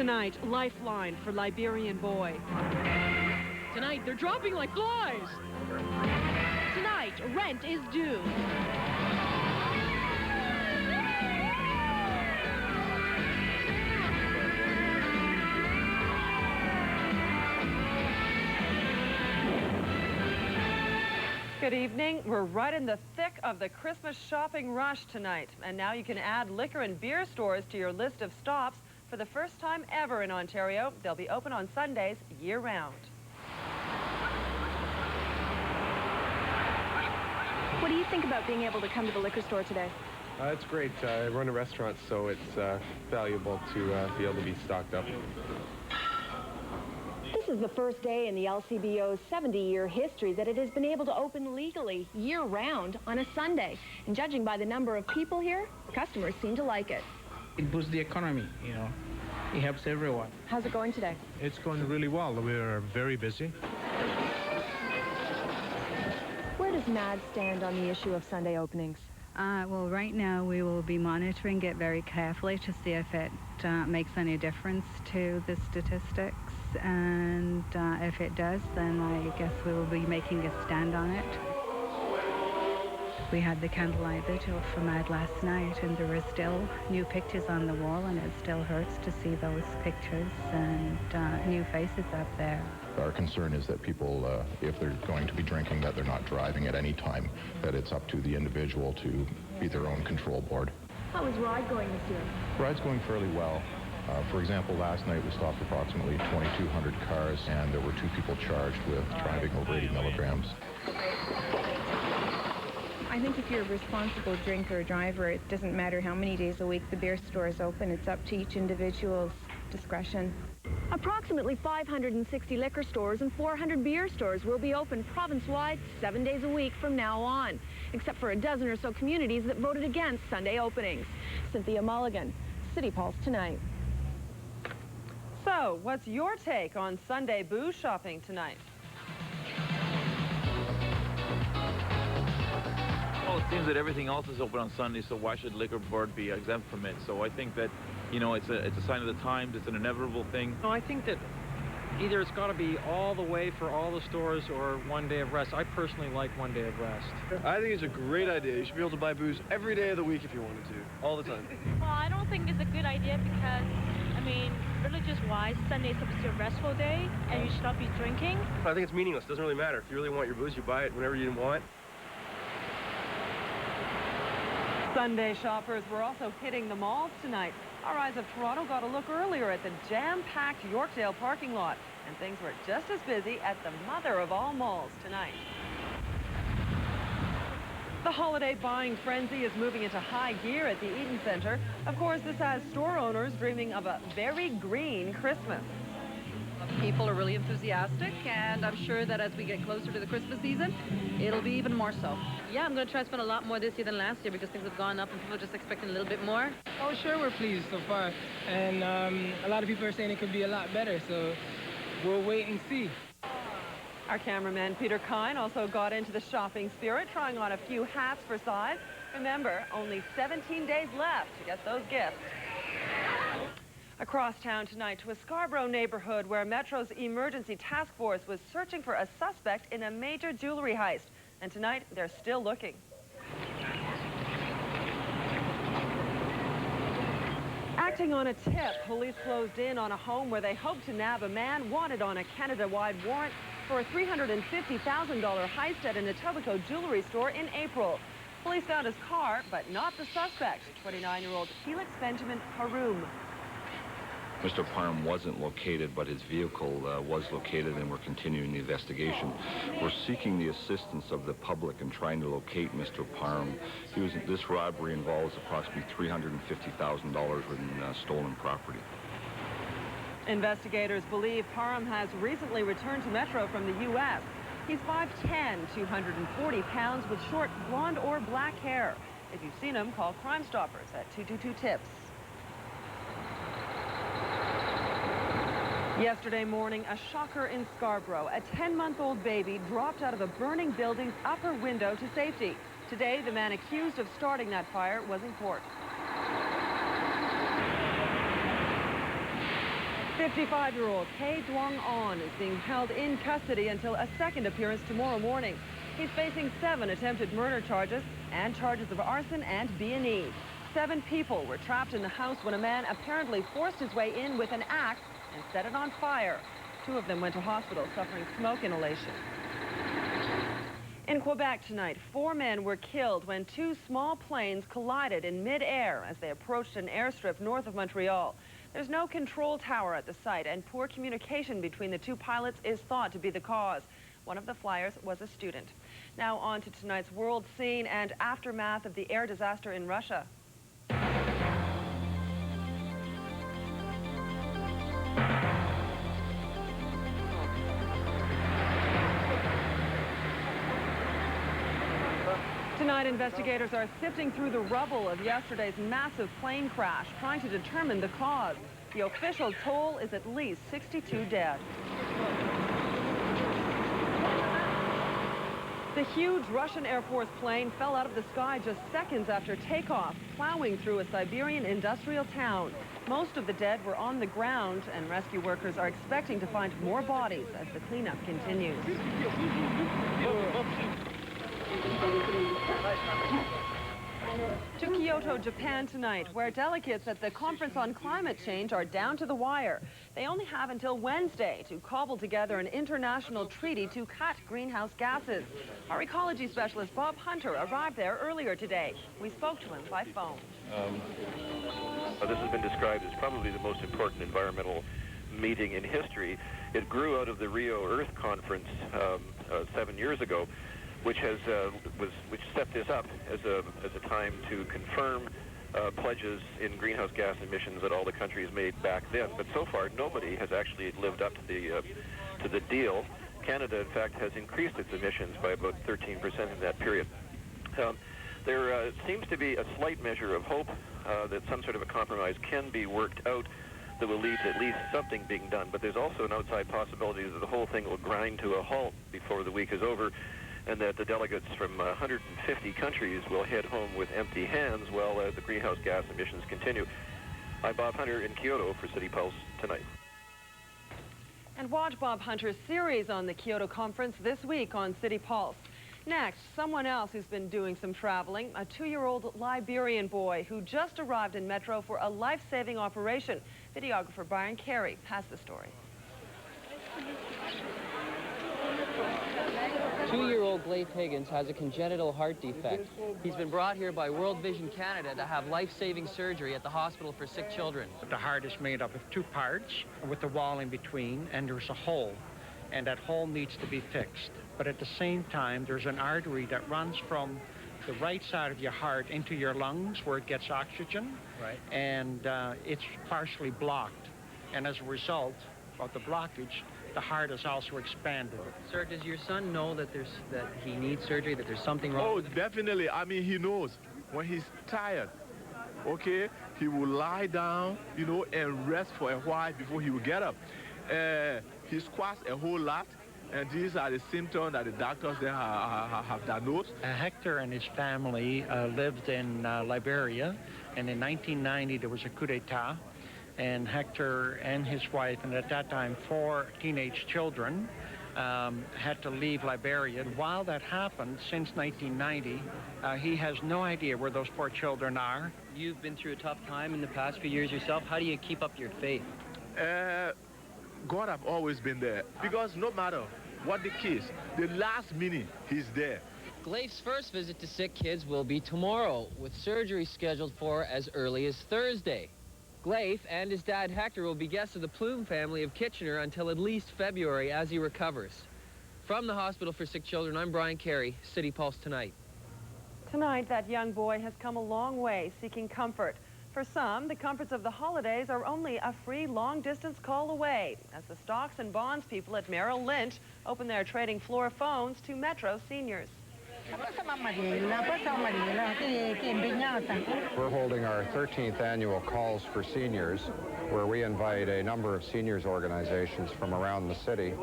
Tonight, lifeline for Liberian boy. Tonight, they're dropping like flies. Tonight, rent is due. Good evening. We're right in the thick of the Christmas shopping rush tonight. And now you can add liquor and beer stores to your list of stops. For the first time ever in Ontario, they'll be open on Sundays year-round. What do you think about being able to come to the liquor store today? It's great. I run a restaurant, so it's valuable to be able to be stocked up. This is the first day in the LCBO's 70-year history that it has been able to open legally year-round on a Sunday. And judging by the number of people here, customers seem to like it. It boosts the economy, you know. It helps everyone. How's it going today? It's going really well. We're very busy. Where does MAD stand on the issue of Sunday openings? Well, right now we will be monitoring it very carefully to see if it makes any difference to the statistics. And if it does, then I guess we will be making a stand on it. We had the candlelight vigil for MAD last night, and there were still new pictures on the wall, and it still hurts to see those pictures and new faces up there. Our concern is that people, if they're going to be drinking, that they're not driving at any time, that it's up to the individual to be their own control board. How is RIDE going this year? RIDE's going fairly well. For example, last night we stopped approximately 2,200 cars, and there were 2 people charged with driving over 80 milligrams. I think if you're a responsible drinker or driver, it doesn't matter how many days a week the beer store is open. It's up to each individual's discretion. Approximately 560 liquor stores and 400 beer stores will be open province-wide 7 days a week from now on, except for a dozen or so communities that voted against Sunday openings. Cynthia Mulligan, City Pulse Tonight. So, what's your take on Sunday booze shopping tonight? Well, it seems that everything else is open on Sunday, so why should liquor board be exempt from it? So I think that, you know, it's a sign of the times. It's an inevitable thing. No, I think that either it's got to be all the way for all the stores or 1 day of rest. I personally like 1 day of rest. I think it's a great idea. You should be able to buy booze every day of the week if you wanted to, all the time. Well, I don't think it's a good idea because, I mean, religious-wise, Sunday is supposed to be a restful day, and you should not be drinking. I think it's meaningless. It doesn't really matter. If you really want your booze, you buy it whenever you want. Sunday shoppers were also hitting the malls tonight. Our Eyes of Toronto got a look earlier at the jam-packed Yorkdale parking lot, and things were just as busy at the mother of all malls tonight. The holiday buying frenzy is moving into high gear at the Eaton Centre. Of course, this has store owners dreaming of a very green Christmas. People are really enthusiastic, and I'm sure that as we get closer to the Christmas season, it'll be even more so. Yeah, I'm going to try to spend a lot more this year than last year because things have gone up and people are just expecting a little bit more. Oh, sure, we're pleased so far. And a lot of people are saying it could be a lot better, so we'll wait and see. Our cameraman Peter Kine also got into the shopping spirit, trying on a few hats for size. Remember, only 17 days left to get those gifts. Across town tonight to a Scarborough neighborhood where Metro's emergency task force was searching for a suspect in a major jewelry heist. And tonight, they're still looking. Acting on a tip, police closed in on a home where they hoped to nab a man wanted on a Canada-wide warrant for a $350,000 heist at an Etobicoke jewelry store in April. Police found his car, but not the suspect, 29-year-old Felix Benjamin Haroum. Mr. Parham wasn't located, but his vehicle was located, and we're continuing the investigation. We're seeking the assistance of the public in trying to locate Mr. Parham. This robbery involves approximately $350,000 in stolen property. Investigators believe Parham has recently returned to Metro from the U.S. He's 5'10", 240 pounds with short blonde or black hair. If you've seen him, call Crime Stoppers at 222-TIPS. Yesterday morning, a shocker in Scarborough. A 10-month-old baby dropped out of a burning building's upper window to safety. Today, the man accused of starting that fire was in court. 55-year-old Kay Duong-on is being held in custody until a second appearance tomorrow morning. He's facing 7 attempted murder charges and charges of arson and B&E. 7 people were trapped in the house when a man apparently forced his way in with an axe and set it on fire. 2 of them went to hospital suffering smoke inhalation. In Quebec tonight, 4 men were killed when 2 small planes collided in mid-air as they approached an airstrip north of Montreal. There's no control tower at the site, and poor communication between the 2 pilots is thought to be the cause. One of the flyers was a student. Now on to tonight's world scene and aftermath of the air disaster in Russia. Tonight, investigators are sifting through the rubble of yesterday's massive plane crash, trying to determine the cause. The official toll is at least 62 dead. The huge Russian Air Force plane fell out of the sky just seconds after takeoff, plowing through a Siberian industrial town. Most of the dead were on the ground, and rescue workers are expecting to find more bodies as the cleanup continues. To Kyoto, Japan tonight, where delegates at the Conference on Climate Change are down to the wire. They only have until Wednesday to cobble together an international treaty to cut greenhouse gases. Our ecology specialist, Bob Hunter, arrived there earlier today. We spoke to him by phone. This has been described as probably the most important environmental meeting in history. It grew out of the Rio Earth Conference 7 years ago, which set this up as a time to confirm pledges in greenhouse gas emissions that all the countries made back then. But so far, nobody has actually lived up to the deal. Canada, in fact, has increased its emissions by about 13% in that period. There seems to be a slight measure of hope that some sort of a compromise can be worked out that will lead to at least something being done. But there's also an outside possibility that the whole thing will grind to a halt before the week is over, and that the delegates from 150 countries will head home with empty hands while the greenhouse gas emissions continue. I'm Bob Hunter in Kyoto for City Pulse tonight. And watch Bob Hunter's series on the Kyoto conference this week on City Pulse. Next, someone else who's been doing some traveling, a 2-year-old Liberian boy who just arrived in Metro for a life-saving operation. Videographer Brian Carey has the story. 2-year-old Glaive Higgins has a congenital heart defect. He's been brought here by World Vision Canada to have life-saving surgery at the Hospital for Sick Children. The heart is made up of 2 parts with the wall in between, and there's a hole, and that hole needs to be fixed. But at the same time, there's an artery that runs from the right side of your heart into your lungs where it gets oxygen, right, and it's partially blocked. And as a result of the blockage, the heart is also expanded. Sir, does your son know that he needs surgery, that there's something wrong? Oh, definitely. I mean, he knows when he's tired, okay, he will lie down, you know, and rest for a while before he will get up. He squats a whole lot, and these are the symptoms that the doctors there have diagnosed. Hector and his family lived in Liberia, and in 1990 there was a coup d'etat. And Hector and his wife, and at that time 4 teenage children, had to leave Liberia. And while that happened, since 1990, he has no idea where those 4 children are. You've been through a tough time in the past few years yourself. How do you keep up your faith? God have always been there, because no matter what the case, the last minute, he's there. Glaive's first visit to sick kids will be tomorrow, with surgery scheduled for as early as Thursday. Glaive and his dad Hector will be guests of the Plume family of Kitchener until at least February as he recovers. From the Hospital for Sick Children, I'm Brian Carey, City Pulse Tonight. Tonight, that young boy has come a long way seeking comfort. For some, the comforts of the holidays are only a free long-distance call away, as the stocks and bonds people at Merrill Lynch open their trading floor phones to Metro seniors. We're holding our 13th annual Calls for Seniors, where we invite a number of seniors organizations from around the city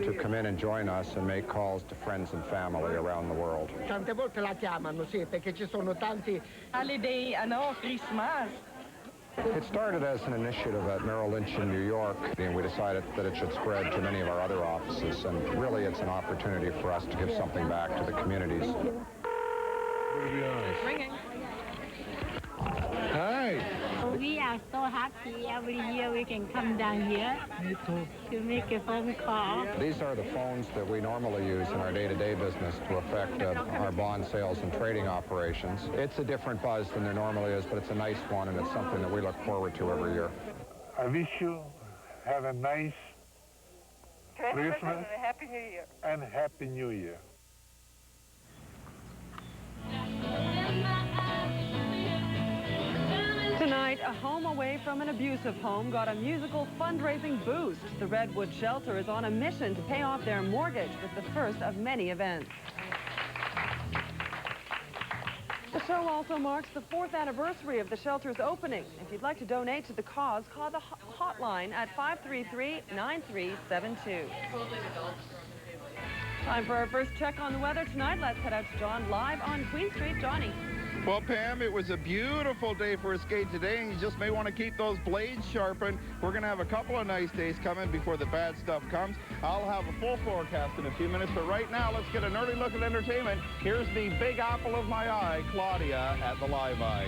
to come in and join us and make calls to friends and family around the world. Tante volte la chiamano, sì, perché ci sono tanti holiday, Christmas. It started as an initiative at Merrill Lynch in New York, and we decided that it should spread to many of our other offices. And really, it's an opportunity for us to give something back to the communities. It's ringing. Hi. We are so happy every year we can come down here to make a phone call. These are the phones that we normally use in our day-to-day business to affect our bond sales and trading operations. It's a different buzz than there normally is, but it's a nice one, and it's something that we look forward to every year. I wish you have a nice Christmas and a Happy New Year. And Happy New Year. Tonight, a home away from an abusive home got a musical fundraising boost. The Redwood Shelter is on a mission to pay off their mortgage with the first of many events. The show also marks the 4th anniversary of the shelter's opening. If you'd like to donate to the cause, call the hotline at 533-9372. Time for our first check on the weather tonight. Let's head out to John live on Queen Street. Johnny. Well, Pam, it was a beautiful day for a skate today, and you just may want to keep those blades sharpened. We're going to have a couple of nice days coming before the bad stuff comes. I'll have a full forecast in a few minutes, but right now, let's get an early look at entertainment. Here's the big apple of my eye, Claudia at the Live Eye.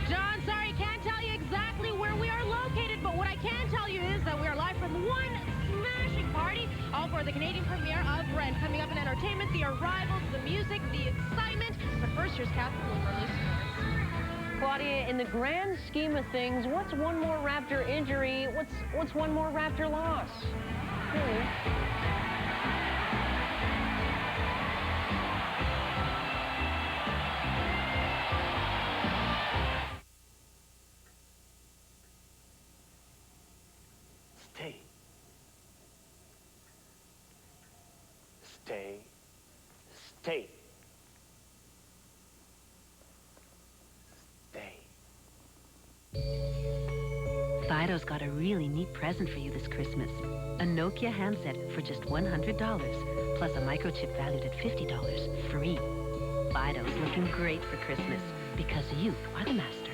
John, sorry, can't tell you exactly where we are located, but what I can tell you is that we are live from one smashing party, all for the Canadian premiere of Rent. Coming up in entertainment, the arrivals, the music, the excitement. But first, here's Catherine with our news. Claudia, in the grand scheme of things, what's one more Raptor injury? What's one more Raptor loss? Stay. Stay. Stay. Fido's got a really neat present for you this Christmas. A Nokia handset for just $100, plus a microchip valued at $50 free. Fido's looking great for Christmas because you are the master.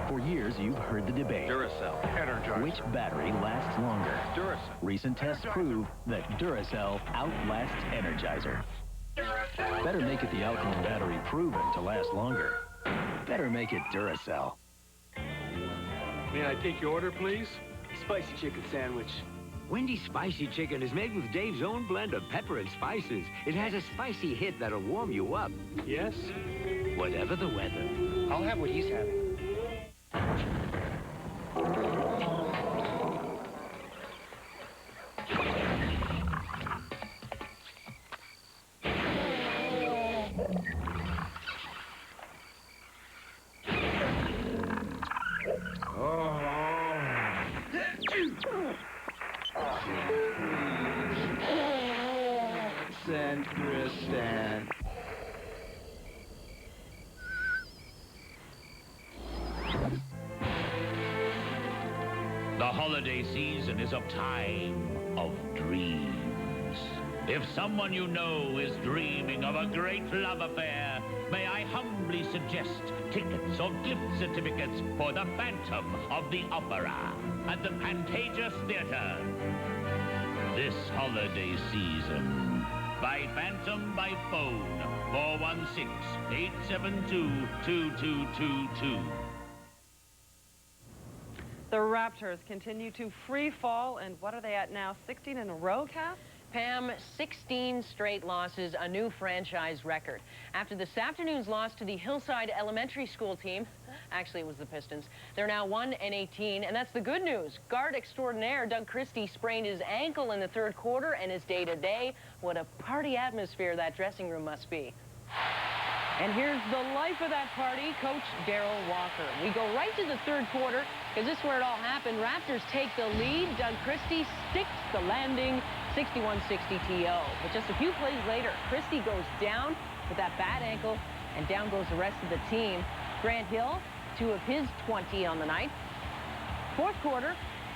For years, you've heard the debate. Duracell. Energizer. Which battery lasts longer? Duracell. Recent tests prove that Duracell outlasts Energizer. Better make it the alkaline battery proven to last longer. Better make it Duracell. May I take your order, please? Spicy chicken sandwich. Wendy's Spicy Chicken is made with Dave's own blend of pepper and spices. It has a spicy hit that'll warm you up. Yes? Whatever the weather. I'll have what he's having. San Tristan. The holiday season is a time of dreams. If someone you know is dreaming of a great love affair, may I humbly suggest tickets or gift certificates for the Phantom of the Opera at the Pantages Theater. This holiday season, by Phantom by phone, 416-872-2222. The Raptors continue to free fall, and what are they at now? 16 in a row, Kath? Pam, 16 straight losses, a new franchise record. After this afternoon's loss to the Hillside Elementary School team, actually it was the Pistons, they're now 1-18, and that's the good news. Guard extraordinaire Doug Christie sprained his ankle in the third quarter and is day-to-day. What a party atmosphere that dressing room must be. And here's the life of that party, Coach Darryl Walker. We go right to the third quarter, because this is where it all happened. Raptors take the lead. Doug Christie sticks the landing, 61-60 TO. But just a few plays later, Christie goes down with that bad ankle, and down goes the rest of the team. Grant Hill, 2 of his 20 on the night. Fourth quarter,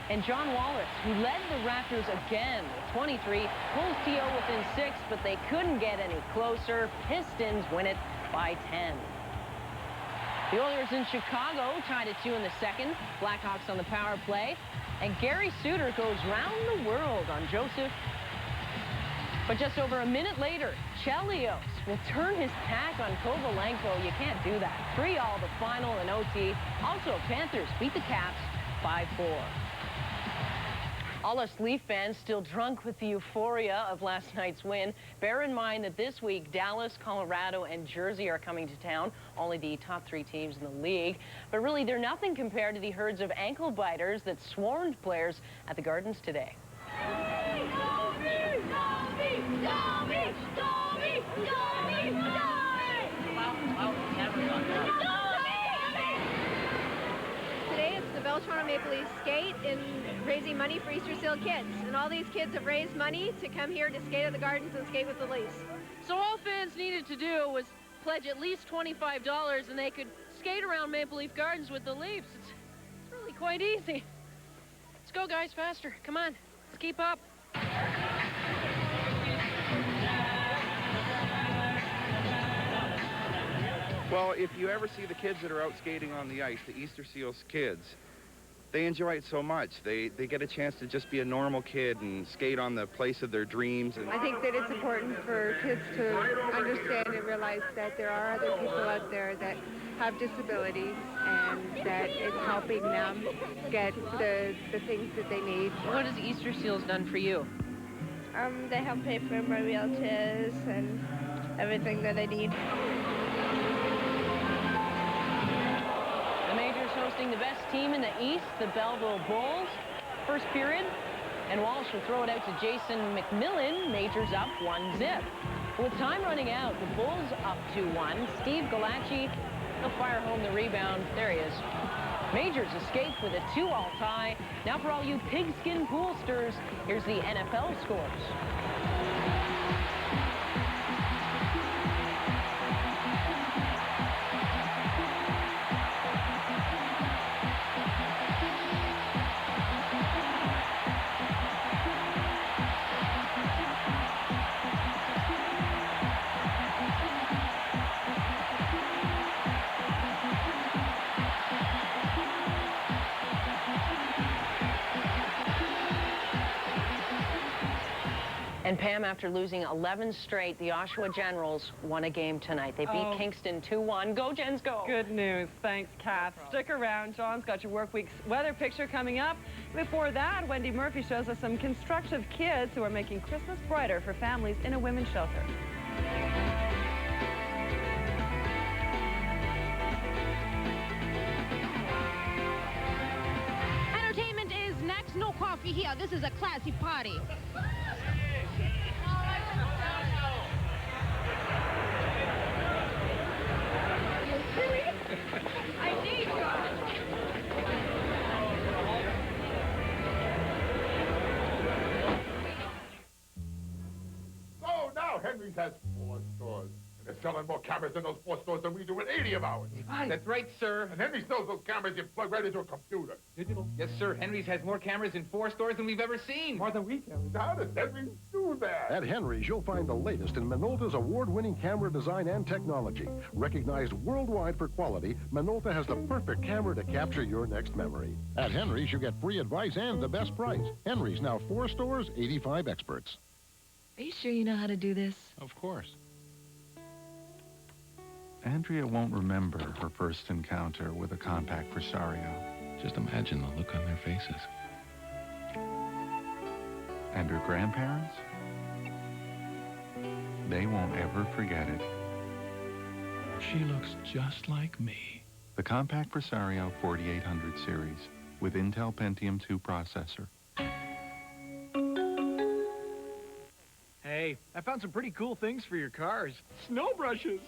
and John Wallace, who led the Raptors again with 23, pulls TO within 6, but they couldn't get any closer. Pistons win it by 10. The Oilers in Chicago tied at 2 in the second. Blackhawks on the power play. And Gary Suter goes round the world on Joseph. But just over a minute later, Chelios will turn his tack on Kovalenko. You can't do that. 3-3 the final in OT. Also, Panthers beat the Caps 5-4. All us Leaf fans still drunk with the euphoria of last night's win. Bear in mind that this week, Dallas, Colorado, and Jersey are coming to town, only the top 3 teams in the league. But really, they're nothing compared to the herds of ankle biters that swarmed players at the Gardens today. Today it's the Bell Toronto Maple Leafs skate in raising money for Easter Seal kids. And all these kids have raised money to come here to skate at the Gardens and skate with the Leafs. So all fans needed to do was pledge at least $25 and they could skate around Maple Leaf Gardens with the Leafs. It's really quite easy. Let's go, guys, faster. Come on, let's keep up. Well, if you ever see the kids that are out skating on the ice, the Easter Seals kids, they enjoy it so much. They get a chance to just be a normal kid and skate on the place of their dreams. And I think that it's important for kids to understand and realize that there are other people out there that have disabilities and that it's helping them get the things that they need. What has Easter Seals done for you? They help pay for my wheelchairs and everything that I need. The Majors hosting the best team in the East, the Belleville Bulls. First period, and Walsh will throw it out to Jason McMillan. Majors up 1-0. With time running out, the Bulls up 2-1. Steve Galacci, he'll fire home the rebound. There he is. Majors escape with a 2-all tie. Now for all you pigskin poolsters, here's the NFL scores. And Pam, after losing 11 straight, the Oshawa Generals won a game tonight. They beat Kingston 2-1. Go, Gens, go. Good news. Thanks, Kath. Stick around. John's got your work week's weather picture coming up. Before that, Wendy Murphy shows us some constructive kids who are making Christmas brighter for families in a women's shelter. Entertainment is next. No coffee here. This is a classy party. I need So now Henry's has 4 stores. And they're selling more cameras in those 4 stores than we do in 80 of ours. That's right, sir. And Henry sells those cameras you plug right into a computer. Digital? Yes, sir. Henry's has more cameras in 4 stores than we've ever seen. More than we can. How does Henry do that? At Henry's, you'll find the latest in Minolta's award-winning camera design and technology. Recognized worldwide for quality, Minolta has the perfect camera to capture your next memory. At Henry's, you get free advice and the best price. Henry's, now 4 stores, 85 experts. Are you sure you know how to do this? Of course. Andrea won't remember her first encounter with a compact Presario. Just imagine the look on their faces. And her grandparents? They won't ever forget it. She looks just like me. The compact Presario 4800 series with Intel Pentium 2 processor. Hey, I found some pretty cool things for your cars. Snow brushes.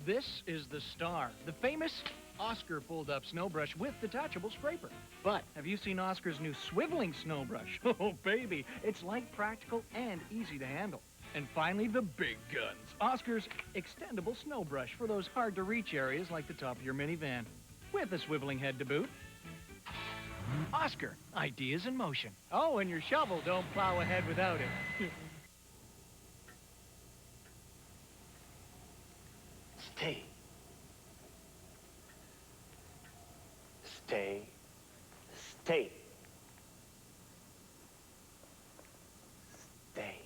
This is the Star, the famous Oscar fold-up snow brush with detachable scraper. But have you seen Oscar's new swiveling snow brush? Oh, baby, it's light, practical, and easy to handle. And finally, the big guns. Oscar's extendable snow brush for those hard-to-reach areas like the top of your minivan. With a swiveling head to boot. Oscar, ideas in motion. Oh, and your shovel, don't plow ahead without it. Stay. Tape. Stay.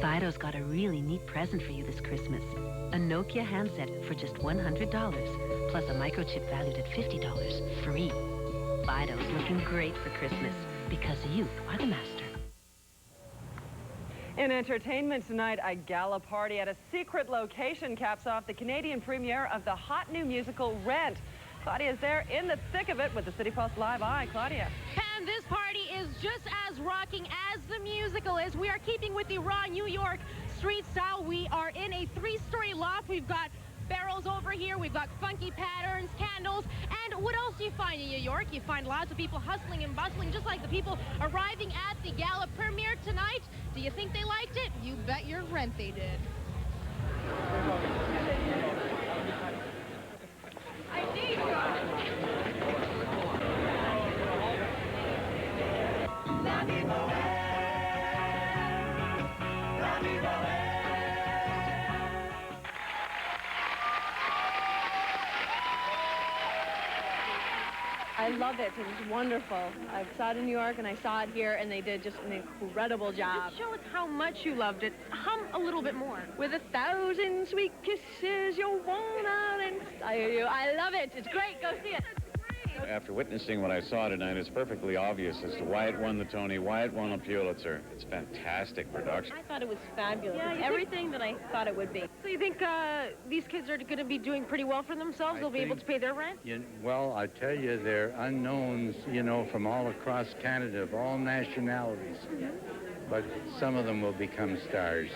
Fido's got a really neat present for you this Christmas. A Nokia handset for just $100, plus a microchip valued at $50, free. Fido's looking great for Christmas, because you are the master. In entertainment tonight, a gala party at a secret location caps off the Canadian premiere of the hot new musical Rent. Claudia's there in the thick of it with the City Pulse Live Eye. Claudia. Pam, this party is just as rocking as the musical is. We are keeping with the raw New York street style. We are in a 3-story loft. We've got barrels over here. We've got funky patterns, candles. And what else do you find in New York? You find lots of people hustling and bustling, just like the people arriving at the gala premiere tonight. Do you think they liked it? You bet your rent they did. I love it. It was wonderful. I saw it in New York and I saw it here, and they did just an incredible job. Just show us how much you loved it. Hum a little bit more. With 1,000 sweet kisses, you'll want out and style you. I love it. It's great. Go see it. After witnessing what I saw tonight, it's perfectly obvious as to why it won the Tony, why it won a Pulitzer. It's fantastic production. I thought it was fabulous. Yeah, It's everything that I thought it would be. So you think these kids are going to be doing pretty well for themselves? They'll be able to pay their rent? Well, I tell you, they're unknowns, you know, from all across Canada, of all nationalities. But some of them will become stars.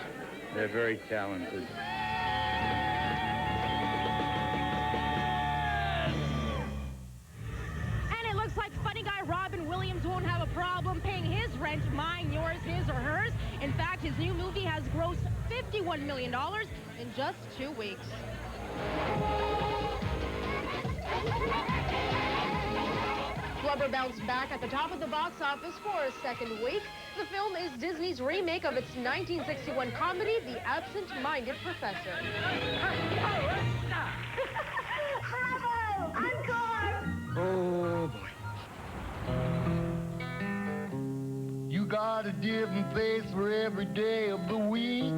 They're very talented. Robin Williams won't have a problem paying his rent, mine, yours, his, or hers. In fact, his new movie has grossed $51 million in just 2 weeks. Flubber bounced back at the top of the box office for a second week. The film is Disney's remake of its 1961 comedy, The Absent-Minded Professor. Bravo! Encore! Oh, boy. You got a different face for every day of the week.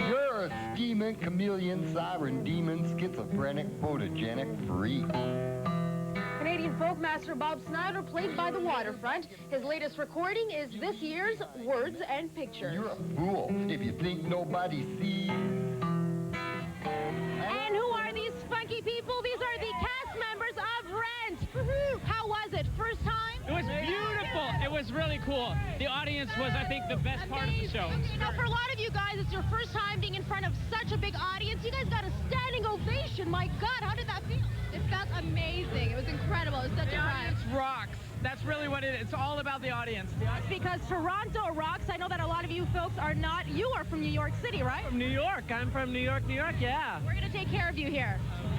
You're a scheming chameleon, siren demon, schizophrenic, photogenic freak. Canadian folkmaster Bob Snyder played by the waterfront. His latest recording is this year's Words and Pictures. You're a fool if you think nobody sees. And who are these funky people? These are the cast members of Rent. How was it? First time? It was beautiful. It was really cool. The audience was, I think, the best part of the show. You know, for a lot of you guys, it's your first time being in front of such a big audience. You guys got a standing ovation. My God, how did that feel? It felt amazing. It was incredible. It was such a ride. The audience rocks. That's really what it is. It's all about the audience. Because Toronto rocks. I know that a lot of you folks are not. You are from New York City, right? From New York. I'm from New York, yeah. We're going to take care of you here.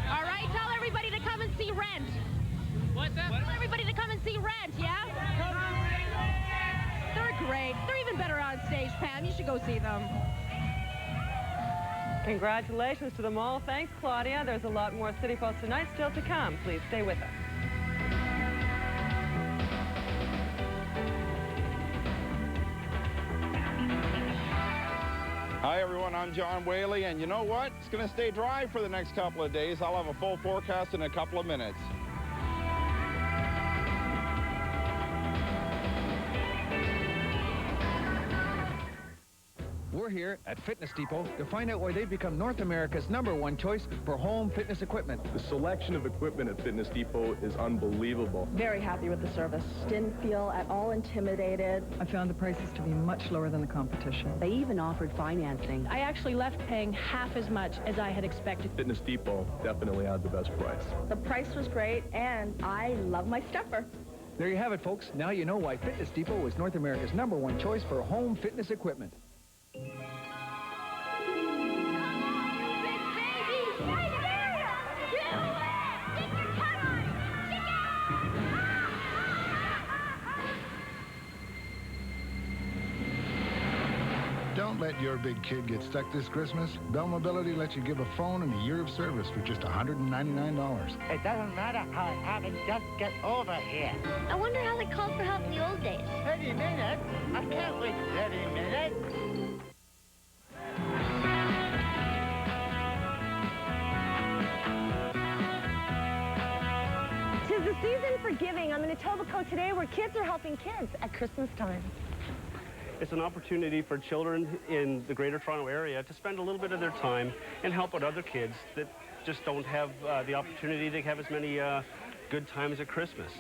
All right? Tell everybody to come and see Rent. What's that? Tell everybody to come and see Rent, yeah? They're great. They're even better on stage, Pam. You should go see them. Congratulations to them all. Thanks, Claudia. There's a lot more City Pulse tonight still to come. Please stay with us. Hi everyone, I'm John Whaley, and you know what? It's going to stay dry for the next couple of days. I'll have a full forecast in a couple of minutes. We're here at Fitness Depot to find out why they've become North America's #1 choice for home fitness equipment. The selection of equipment at Fitness Depot is unbelievable. Very happy with the service. Didn't feel at all intimidated. I found the prices to be much lower than the competition. They even offered financing. I actually left paying half as much as I had expected. Fitness Depot definitely had the best price. The price was great, and I love my stepper. There you have it, folks. Now you know why Fitness Depot is North America's #1 choice for home fitness equipment. Don't Don't let your big kid get stuck this Christmas. Bell Mobility lets you give a phone and a year of service for just $199. It doesn't matter how it happened, just get over here. I wonder how they called for help in the old days. 30 minutes? I can't wait 30 minutes. Tis the season for giving. I'm in Etobicoke today where kids are helping kids at Christmas time. It's an opportunity for children in the Greater Toronto Area to spend a little bit of their time and help out other kids that just don't have the opportunity to have as many good times at Christmas.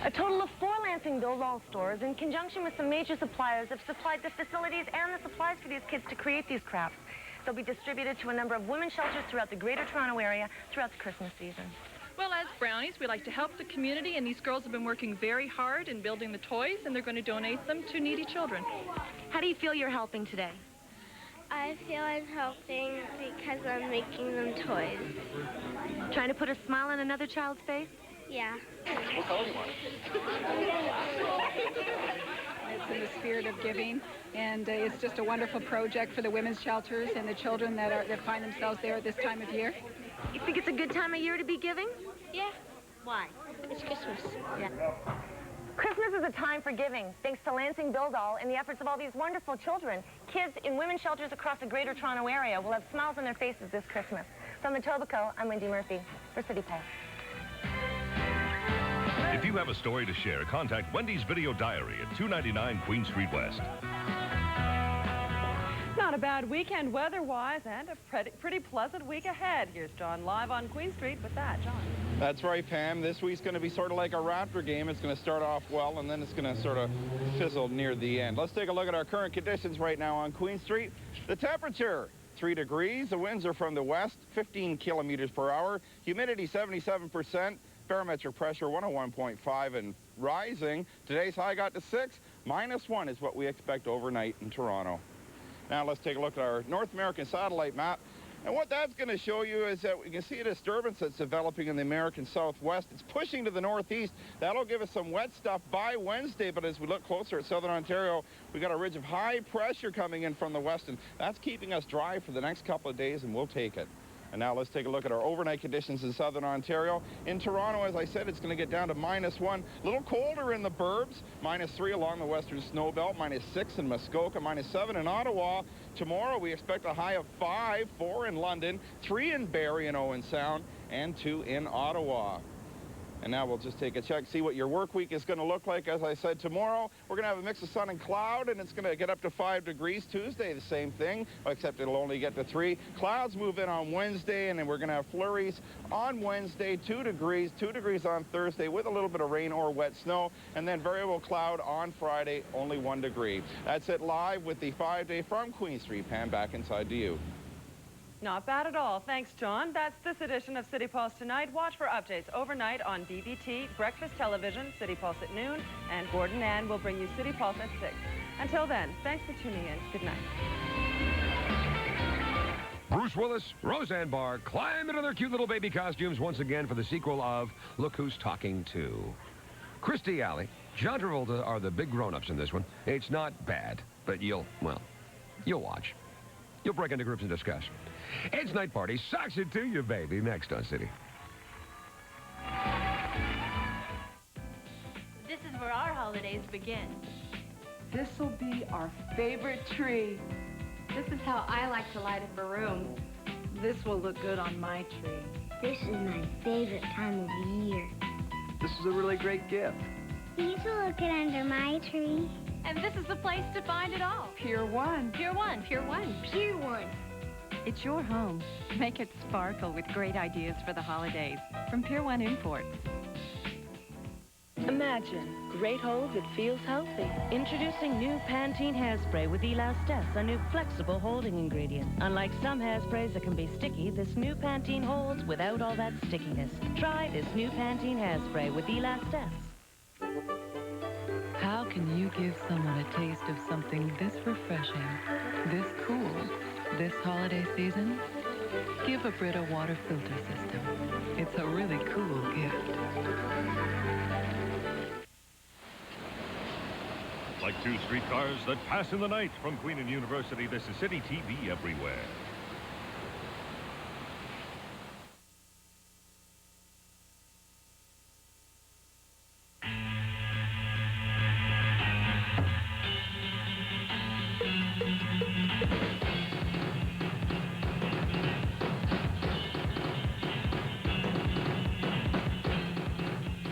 A total of 4 Lansing Bildall stores, in conjunction with some major suppliers, have supplied the facilities and the supplies for these kids to create these crafts. They'll be distributed to a number of women's shelters throughout the Greater Toronto Area throughout the Christmas season. Well, as Brownies, we like to help the community, and these girls have been working very hard in building the toys, and they're going to donate them to needy children. How do you feel you're helping today? I feel I'm helping because I'm making them toys. Trying to put a smile on another child's face? Yeah. What color do you want? It's in the spirit of giving, and it's just a wonderful project for the women's shelters and the children that find themselves there at this time of year. You think it's a good time of year to be giving? Yeah. Why? It's Christmas. Yeah. Christmas is a time for giving, thanks to Lansing Bildall and the efforts of all these wonderful children. Kids in women's shelters across the Greater Toronto Area will have smiles on their faces this Christmas. From Etobicoke, I'm Wendy Murphy for City Pulse. If you have a story to share, contact Wendy's Video Diary at 299 Queen Street West. Not a bad weekend weather-wise, and a pretty pleasant week ahead. Here's John live on Queen Street with that. John. That's right, Pam. This week's going to be sort of like a Raptor game. It's going to start off well, and then it's going to sort of fizzle near the end. Let's take a look at our current conditions right now on Queen Street. The temperature, 3 degrees. The winds are from the west, 15 kilometers per hour. Humidity, 77%. Barometric pressure, 101.5 and rising. Today's high got to 6. -1 is what we expect overnight in Toronto. Now let's take a look at our North American satellite map. And what that's going to show you is that we can see a disturbance that's developing in the American Southwest. It's pushing to the northeast. That'll give us some wet stuff by Wednesday, but as we look closer at southern Ontario, we got a ridge of high pressure coming in from the west, and that's keeping us dry for the next couple of days, and we'll take it. And now let's take a look at our overnight conditions in southern Ontario. In Toronto, as I said, it's going to get down to -1. A little colder in the burbs. -3 along the western snowbelt. -6 in Muskoka. -7 in Ottawa. Tomorrow, we expect a high of 5, 4 in London, 3 in Barrie and Owen Sound, and 2 in Ottawa. And now we'll just take a check, see what your work week is going to look like. As I said, tomorrow we're going to have a mix of sun and cloud, and it's going to get up to 5 degrees. Tuesday, the same thing, except it'll only get to 3. Clouds move in on Wednesday, and then we're going to have flurries on Wednesday, 2 degrees, 2 degrees on Thursday with a little bit of rain or wet snow, and then variable cloud on Friday, only 1 degree. That's it live with the 5-day from Queen Street. Pam, back inside to you. Not bad at all. Thanks, John. That's this edition of City Pulse Tonight. Watch for updates overnight on BBT, Breakfast Television, City Pulse at noon, and Gordon Ann will bring you City Pulse at 6. Until then, thanks for tuning in. Good night. Bruce Willis, Roseanne Barr climb into their cute little baby costumes once again for the sequel of Look Who's Talking To. Christy Alley, John Travolta are the big grown-ups in this one. It's not bad, but you'll watch. You'll break into groups and discuss. Ed's Night Party sucks it to you, baby. Next on City. This is where our holidays begin. This'll be our favorite tree. This is how I like to light up a room. This will look good on my tree. This is my favorite time of the year. This is a really great gift. These will look good under my tree. And this is the place to find it all. Pier 1. Pier 1. Pier 1. Pier 1. It's your home. Make it sparkle with great ideas for the holidays from Pier 1 Imports. Imagine great hold that feels healthy. Introducing new Pantene Hairspray with Elastase, a new flexible holding ingredient. Unlike some hairsprays that can be sticky, this new Pantene holds without all that stickiness. Try this new Pantene Hairspray with Elastase. How can you give someone a taste of something this refreshing, this cool, this holiday season? Give a Brita water filter system. It's a really cool gift. Like two streetcars that pass in the night. From Queen and University, this is City TV Everywhere.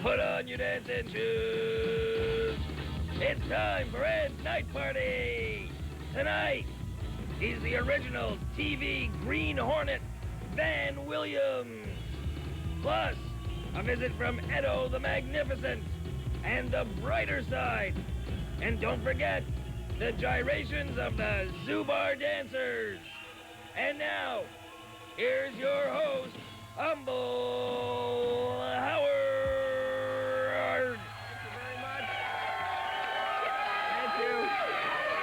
Put on your dancing shoes. It's time for Ed's Night Party. Tonight, he's the original TV Green Hornet, Van Williams. Plus, a visit from Edo the Magnificent and the brighter side. And don't forget, the gyrations of the Zubar dancers. And now, here's your host, Humble Howard.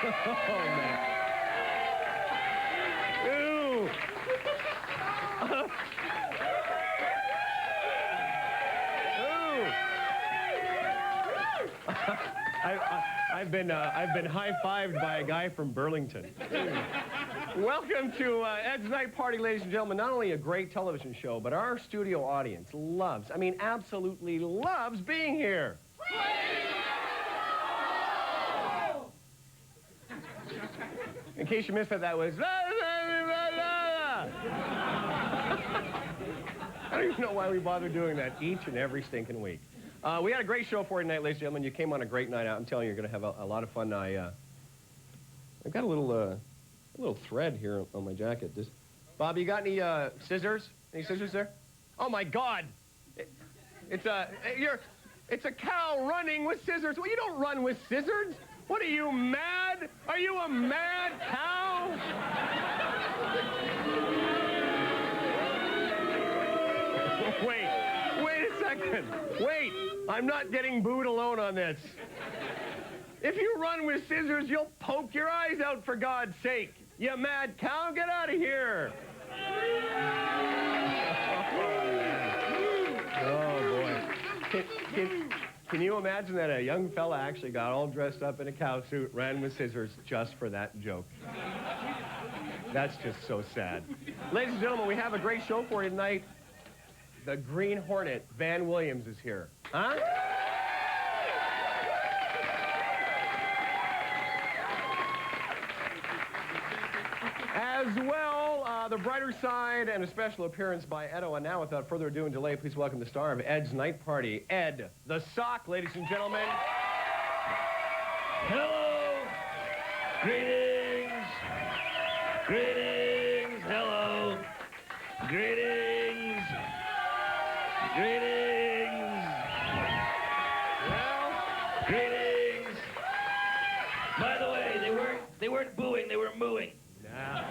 Oh, man. Ew. I've been high-fived by a guy from Burlington. Welcome to Ed's Night Party, ladies and gentlemen. Not only a great television show, but our studio audience loves, absolutely loves being here. In case you missed it, that was... I don't even know why we bother doing that each and every stinking week. We had a great show for you tonight, ladies and gentlemen. You came on a great night out. I'm telling you, you're going to have a lot of fun. I've got a little thread here on my jacket. Bob, you got any scissors? Any scissors there? Oh, my God. It's a cow running with scissors. Well, you don't run with scissors. What are you, mad? Are you a mad cow? Wait a second. Wait, I'm not getting booed alone on this. If you run with scissors, you'll poke your eyes out, for God's sake. You mad cow, get out of here. Oh, boy. Can you imagine that a young fella actually got all dressed up in a cow suit, ran with scissors just for that joke? That's just so sad. Ladies and gentlemen, we have a great show for you tonight. The Green Hornet, Van Williams, is here. Huh? As well, the brighter side and a special appearance by Edo. And now, without further ado and delay, please welcome the star of Ed's Night Party, Ed the Sock, ladies and gentlemen. Hello. Greetings. Greetings. Hello. Greetings. Greetings. Well, greetings. By the way, they weren't booing, they were mooing. Nah.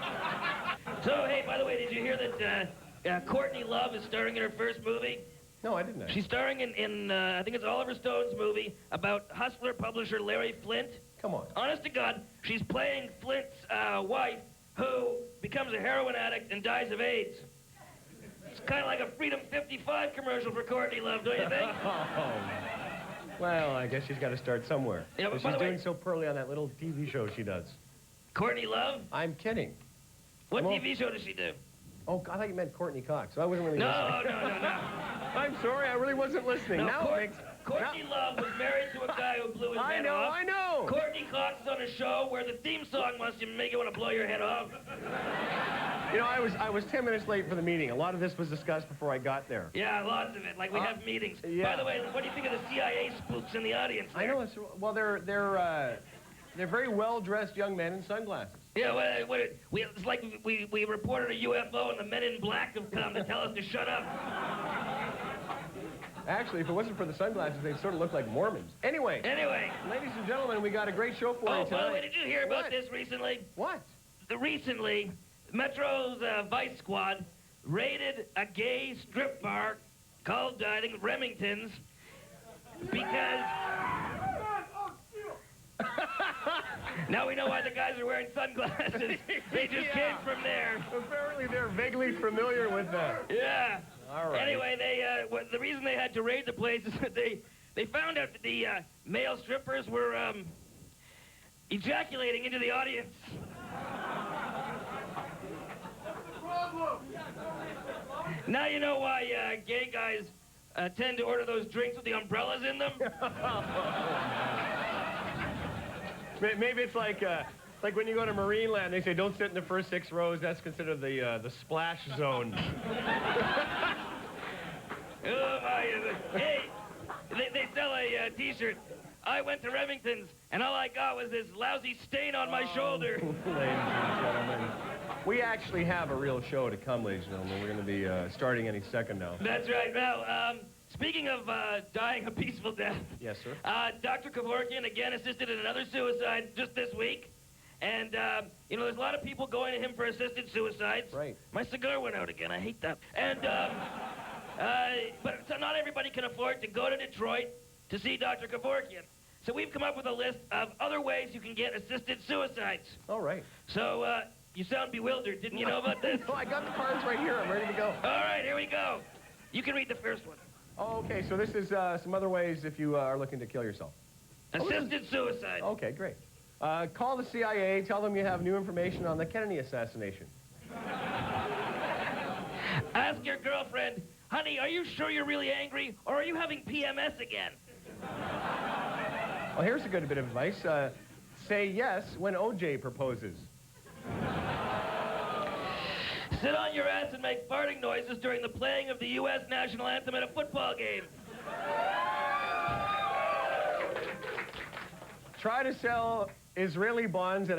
So, hey, by the way, did you hear that Courtney Love is starring in her first movie? No, I didn't know. She's starring in I think it's Oliver Stone's movie about hustler publisher Larry Flint. Come on. Honest to God, she's playing Flint's wife who becomes a heroin addict and dies of AIDS. It's kind of like a Freedom 55 commercial for Courtney Love, don't you think? Well, I guess she's got to start somewhere. Yeah, but she's doing so poorly on that little TV show she does. Courtney Love? I'm kidding. What TV show does she do? Oh, I thought you meant Courtney Cox. So I wasn't really No. listening. I'm sorry, I really wasn't listening. No, now Courtney Love was married to a guy who blew his head off. I know. Courtney Cox is on a show where the theme song must make you want to blow your head off. You know, I was 10 minutes late for the meeting. A lot of this was discussed before I got there. Yeah, lots of it. Like we have meetings. Yeah. By the way, what do you think of the CIA spooks in the audience there? I know. Well, they're very well-dressed young men in sunglasses. Yeah, it's like we reported a UFO and the men in black have come to tell us to shut up. Actually, if it wasn't for the sunglasses, they'd sort of look like Mormons. Anyway, ladies and gentlemen, we got a great show for you tonight. By the way, did you hear about this recently? What? Recently, Metro's Vice Squad raided a gay strip bar called, I think, Remington's, because... Now we know why the guys are wearing sunglasses. They just came from there. Apparently they're vaguely familiar with that. Yeah. All right. Anyway, the reason they had to raid the place is that they found out that the male strippers were ejaculating into the audience. Now you know why gay guys tend to order those drinks with the umbrellas in them. Maybe it's like when you go to Marineland, they say don't sit in the first 6 rows. That's considered the splash zone. Oh my! Hey, they sell a T-shirt. I went to Remington's, and all I got was this lousy stain on my shoulder. Ladies and gentlemen, we actually have a real show to come, ladies and gentlemen. We're going to be starting any second now. That's right. Well, speaking of dying a peaceful death. Yes, sir. Dr. Kevorkian again assisted in another suicide just this week. And, you know, there's a lot of people going to him for assisted suicides. Right. My cigar went out again. I hate that. And, but so not everybody can afford to go to Detroit to see Dr. Kevorkian. So we've come up with a list of other ways you can get assisted suicides. All right. So, you sound bewildered. Didn't you know about this? No, I got the cards right here. I'm ready to go. All right, here we go. You can read the first one. Oh, okay, so this is some other ways if you are looking to kill yourself. Assisted suicide. Okay, great. Call the CIA, tell them you have new information on the Kennedy assassination. Ask your girlfriend, honey, are you sure you're really angry, or are you having PMS again? Well, here's a good bit of advice. Say yes when OJ proposes. Sit on your ass and make farting noises during the playing of the U.S. national anthem at a football game. Try to sell Israeli bonds at